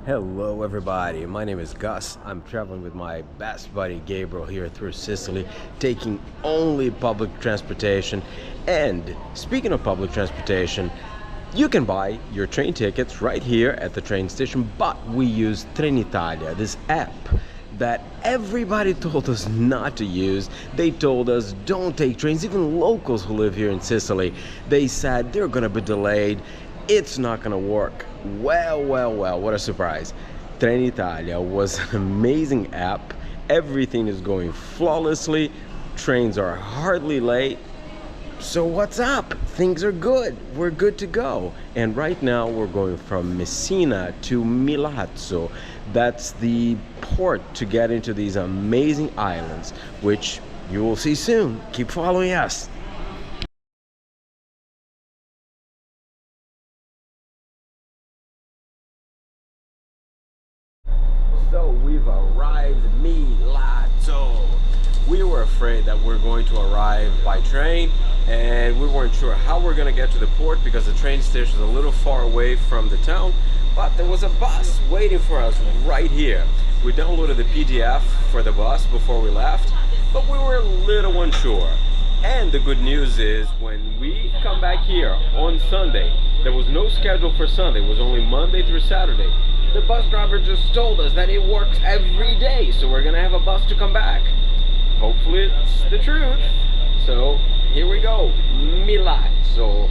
Hello everybody, my name is Gus. I'm traveling with my best buddy Gabriel here through Sicily, taking only public transportation. And speaking of public transportation, you can buy your train tickets right here at the train station, but we use Trenitalia, this app that everybody told us not to use. They told us don't take trains, even locals who live here in Sicily. They said they're gonna be delayed, it's not gonna work. Well, what a surprise. Trenitalia was an amazing app. Everything is going flawlessly. Trains are hardly late. So what's up? Things are good. We're good to go. And right now we're going from Messina to Milazzo. That's the port to get into these amazing islands, which you will see soon. Keep following us. So we've arrived Milazzo. We were afraid that we're going to arrive by train and we weren't sure how we're going to get to the port because the train station is a little far away from the town, but there was a bus waiting for us right here. We downloaded the PDF for the bus before we left, but we were a little unsure. And the good news is when we come back here on Sunday, there was no schedule for Sunday, it was only Monday through Saturday. The bus driver just told us that it works every day, so we're gonna have a bus to come back. Hopefully it's the truth. So here we go, Milazzo.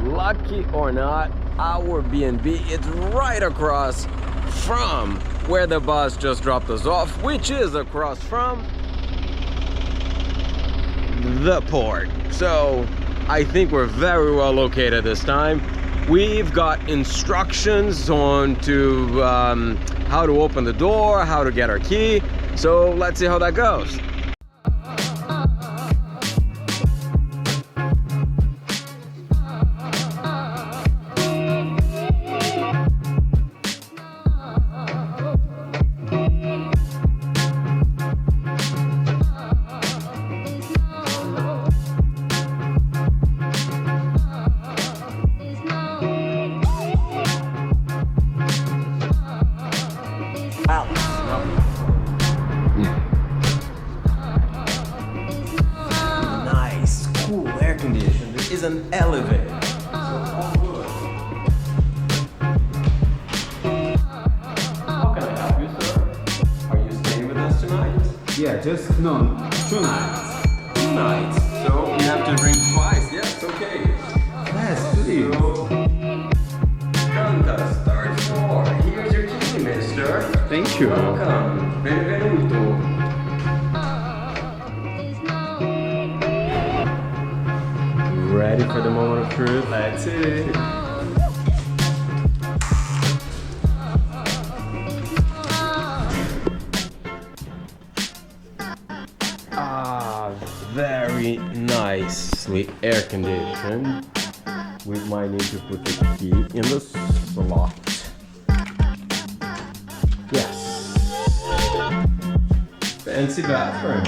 Lucky or not, our B&B is right across from where the bus just dropped us off, which is across from the port. So I think we're very well located this time. We've got instructions on to how to open the door, how to get our key. So let's see how that goes. Nice, cool air conditioning. There is an elevator. So all good. How can I help you, sir? Are you staying with us tonight? Yeah, just no, 2 nights. 2 nights. So you have to ring twice. Yes, okay. Yes, please. So, Dantas, third floor. Here's your key, mister. Thank you. Welcome. Benvenuto. Ready for the moment of truth? Let's see. Very nicely air conditioned. We might need to put the key in the slot. Yes. Fancy bathroom.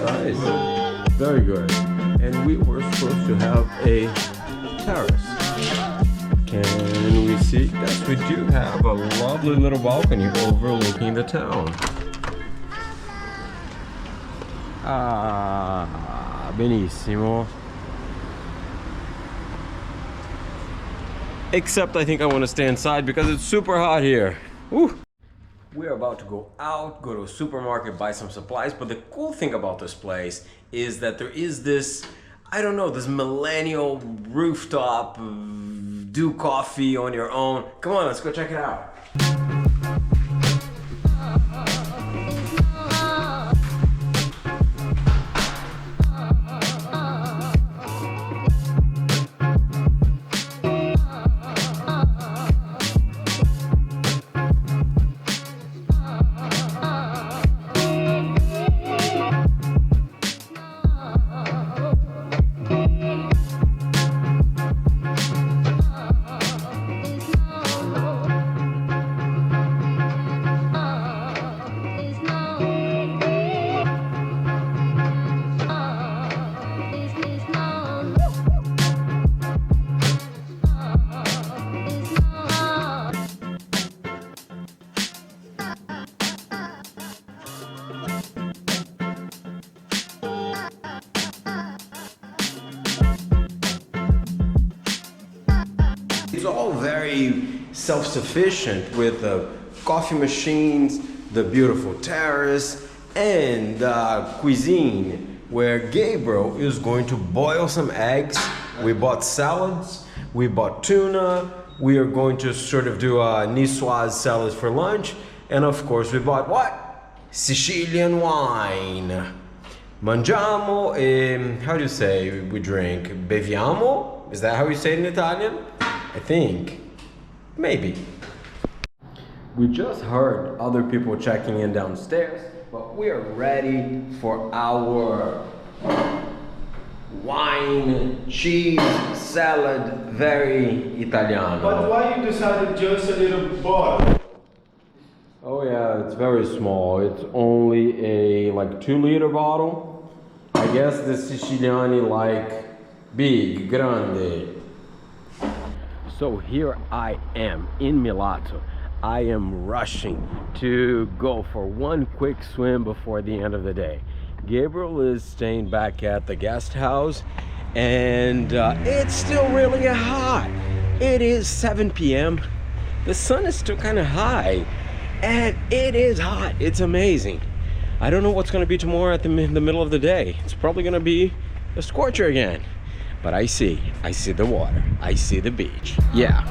Nice. Very good. And we were supposed to have a terrace. Can we see? Yes, we do have a lovely little balcony overlooking the town. Ah, benissimo. Except I think I want to stay inside because it's super hot here. Woo. We're about to go out, go to a supermarket, buy some supplies, but the cool thing about this place is that there is this, I don't know, this millennial rooftop, do coffee on your own. Come on, let's go check it out. all very self-sufficient with the coffee machines, the beautiful terrace, and cuisine, where Gabriel is going to boil some eggs. We bought salads, we bought tuna, we are going to sort of do a niçoise salad for lunch, and of course we bought what? Sicilian wine. Mangiamo e, how do you say we drink? Beviamo? Is that how you say it in Italian? I think. Maybe. We just heard other people checking in downstairs, but we are ready for our wine, cheese, salad, very Italiano. But why you decided just a little bottle? Oh yeah, it's very small. It's only a like 2-liter bottle. I guess the Siciliani like big, grande. So here I am in Milazzo. I am rushing to go for one quick swim before the end of the day. Gabriel is staying back at the guest house, and it's still really hot. It is 7 p.m. The sun is still kind of high, and it is hot. It's amazing. I don't know what's going to be tomorrow in the middle of the day. It's probably going to be a scorcher again. But I see the water. I see the beach. Yeah.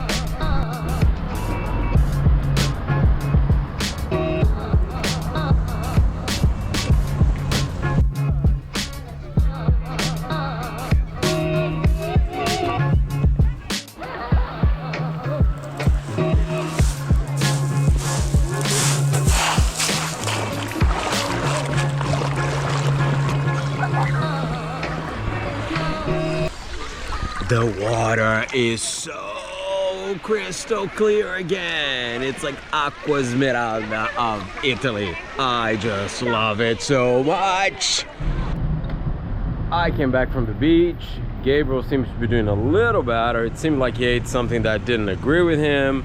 The water is so crystal clear again. It's like Acqua Smeralda of Italy. I just love it so much. I came back from the beach. Gabriel seems to be doing a little better. It seemed like he ate something that didn't agree with him.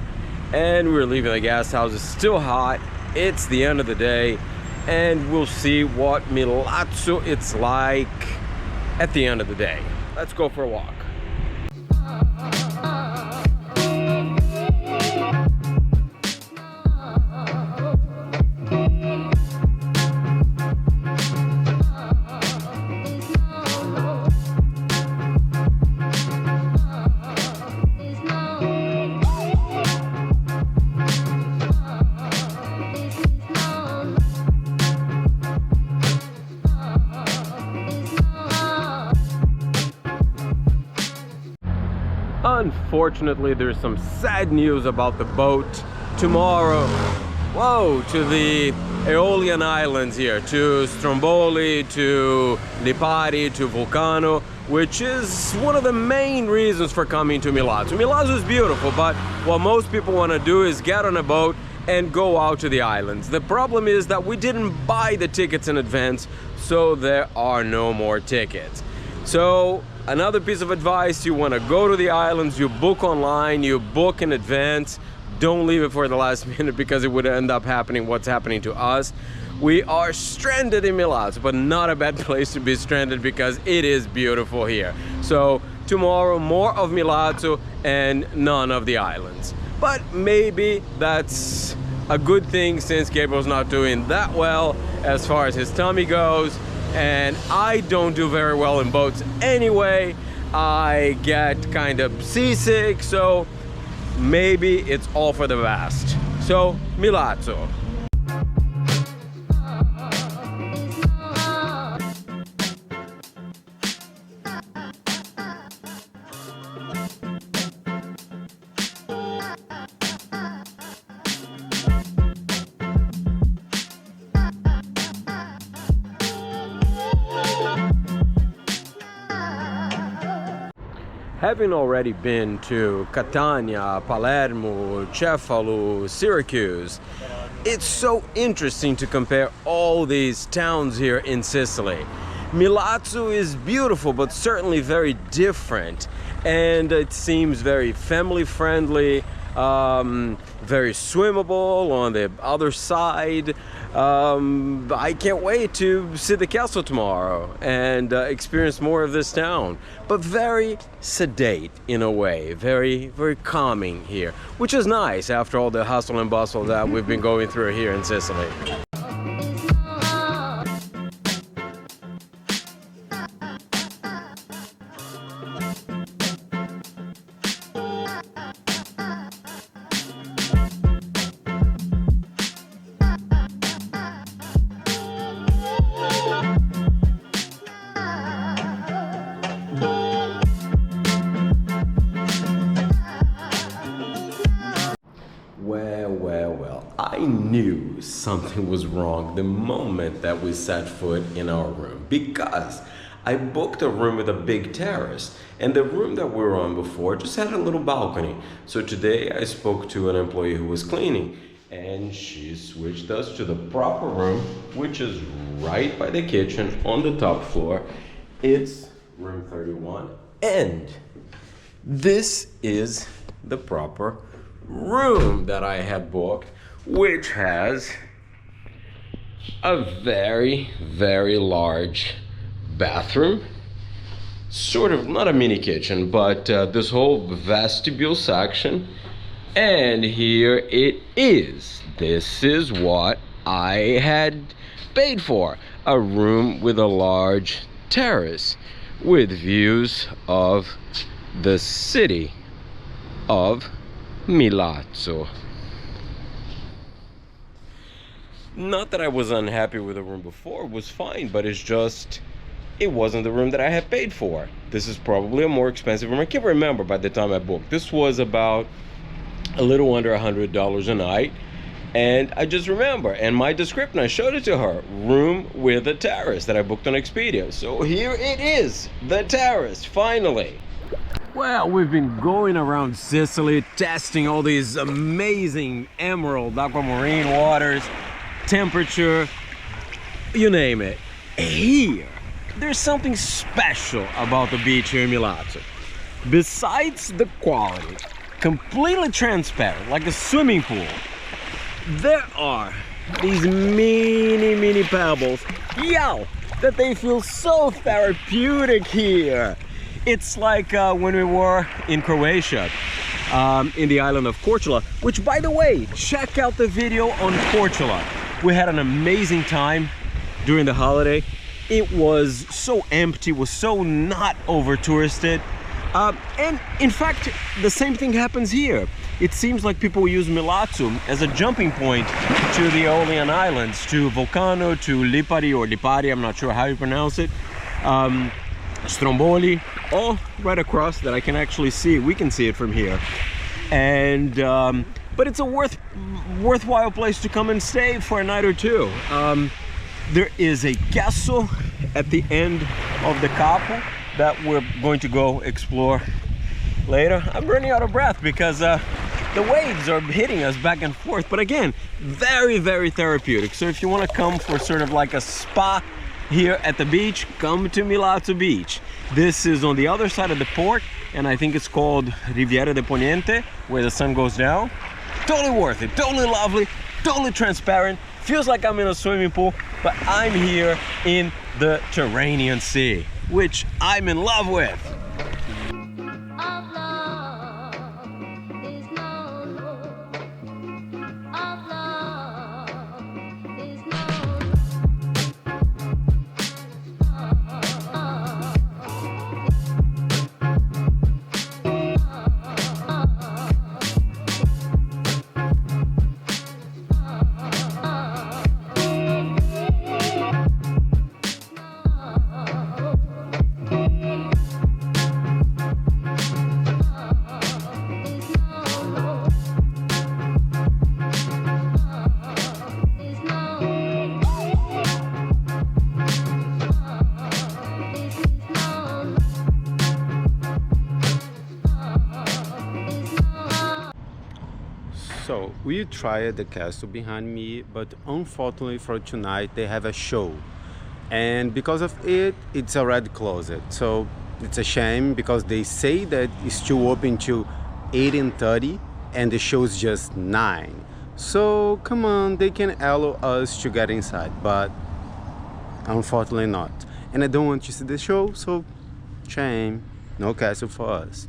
And we were leaving the gas house. It's still hot. It's the end of the day. And we'll see what Milazzo it's like at the end of the day. Let's go for a walk. Unfortunately, there's some sad news about the boat tomorrow. Whoa, to the Aeolian Islands here, to Stromboli, to Lipari, to Vulcano, which is one of the main reasons for coming to Milazzo. Milazzo is beautiful, but what most people want to do is get on a boat and go out to the islands. The problem is that we didn't buy the tickets in advance, so there are no more tickets. So another piece of advice, you want to go to the islands, you book online, you book in advance. Don't leave it for the last minute, because it would end up happening what's happening to us. We are stranded in Milazzo, but not a bad place to be stranded, because it is beautiful here. So tomorrow, more of Milazzo and none of the islands. But maybe that's a good thing, since Gabriel's not doing that well as far as his tummy goes. And I don't do very well in boats anyway. I get kind of seasick, so maybe it's all for the best. So, Milazzo. Having already been to Catania, Palermo, Cefalo, Syracuse, it's so interesting to compare all these towns here in Sicily. Milazzo is beautiful, but certainly very different, and it seems very family friendly. very swimmable on the other side. I can't wait to see the castle tomorrow and experience more of this town. But very sedate in a way, very, very calming here, which is nice after all the hustle and bustle that we've been going through here in Sicily. Well, I knew something was wrong the moment that we set foot in our room, because I booked a room with a big terrace, and the room that we were on before just had a little balcony. So today I spoke to an employee who was cleaning, and she switched us to the proper room, which is right by the kitchen on the top floor. It's room 31, and this is the proper room that I had booked, which has a very, very large bathroom, sort of not a mini kitchen, but this whole vestibule section. And here it is. This is what I had paid for, a room with a large terrace with views of the city of Milazzo. Not that I was unhappy with the room before, it was fine, but it's just, it wasn't the room that I had paid for. This is probably a more expensive room. I can't remember by the time I booked. This was about a little under $100 a night. And I just remember, and my description, I showed it to her, room with a terrace that I booked on Expedia. So here it is, the terrace, finally. Well, we've been going around Sicily, testing all these amazing emerald aquamarine waters, temperature, you name it. Here, there's something special about the beach here in Milazzo. Besides the quality, completely transparent, like a swimming pool, there are these mini pebbles, that they feel so therapeutic here. It's like when we were in Croatia, in the island of Korčula, which, by the way, check out the video on Korčula. We had an amazing time during the holiday. It was so empty, was so not over touristed. And in fact, the same thing happens here. It seems like people use Milazzo as a jumping point to the Aeolian Islands, to Vulcano, to Lipari or Lipari, I'm not sure how you pronounce it. Stromboli, all right across that I can actually see. We can see it from here. And but it's a worthwhile place to come and stay for a night or two. There is a castle at the end of the capo that we're going to go explore later. I'm running out of breath because the waves are hitting us back and forth, but again, very, very therapeutic. So if you want to come for sort of like a spa here at the beach, come to Milazzo Beach. This is on the other side of the port, and I think it's called Riviera de Poniente, where the sun goes down. Totally worth it, totally lovely, totally transparent. Feels like I'm in a swimming pool, but I'm here in the Tyrrhenian Sea, which I'm in love with. So we tried the castle behind me, but unfortunately for tonight they have a show, and because of it, it's already closed. So it's a shame because they say that it's still open till 18:30, and the show's just 9. So come on, they can allow us to get inside, but unfortunately not. And I don't want to see the show, so shame, no castle for us.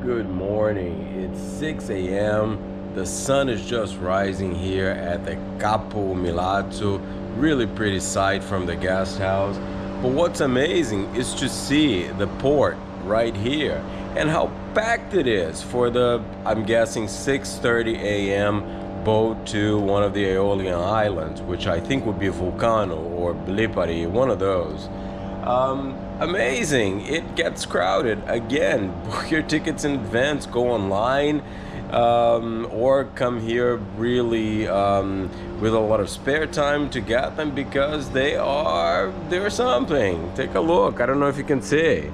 Good morning. It's 6 a.m. The sun is just rising here at the Capo Milazzo. Really pretty sight from the guest house. But what's amazing is to see the port right here and how packed it is for the, I'm guessing, 6:30 a.m. boat to one of the Aeolian Islands, which I think would be Vulcano or Lipari, one of those. Amazing. It gets crowded. Again, book your tickets in advance, go online, or come here really with a lot of spare time to get them, because they're something. Take a look. I don't know if you can see.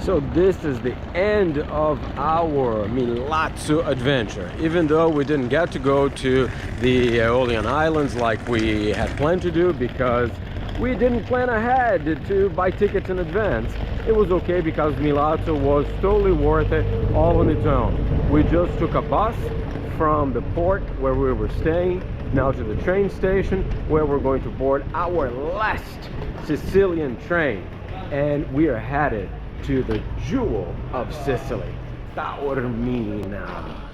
So this is the end of our Milazzo adventure. Even though we didn't get to go to the Aeolian Islands like we had planned to do, because we didn't plan ahead to buy tickets in advance, it was okay because Milazzo was totally worth it all on its own. We just took a bus from the port where we were staying now to the train station where we're going to board our last Sicilian train, and we are headed to the jewel of Sicily, Taormina.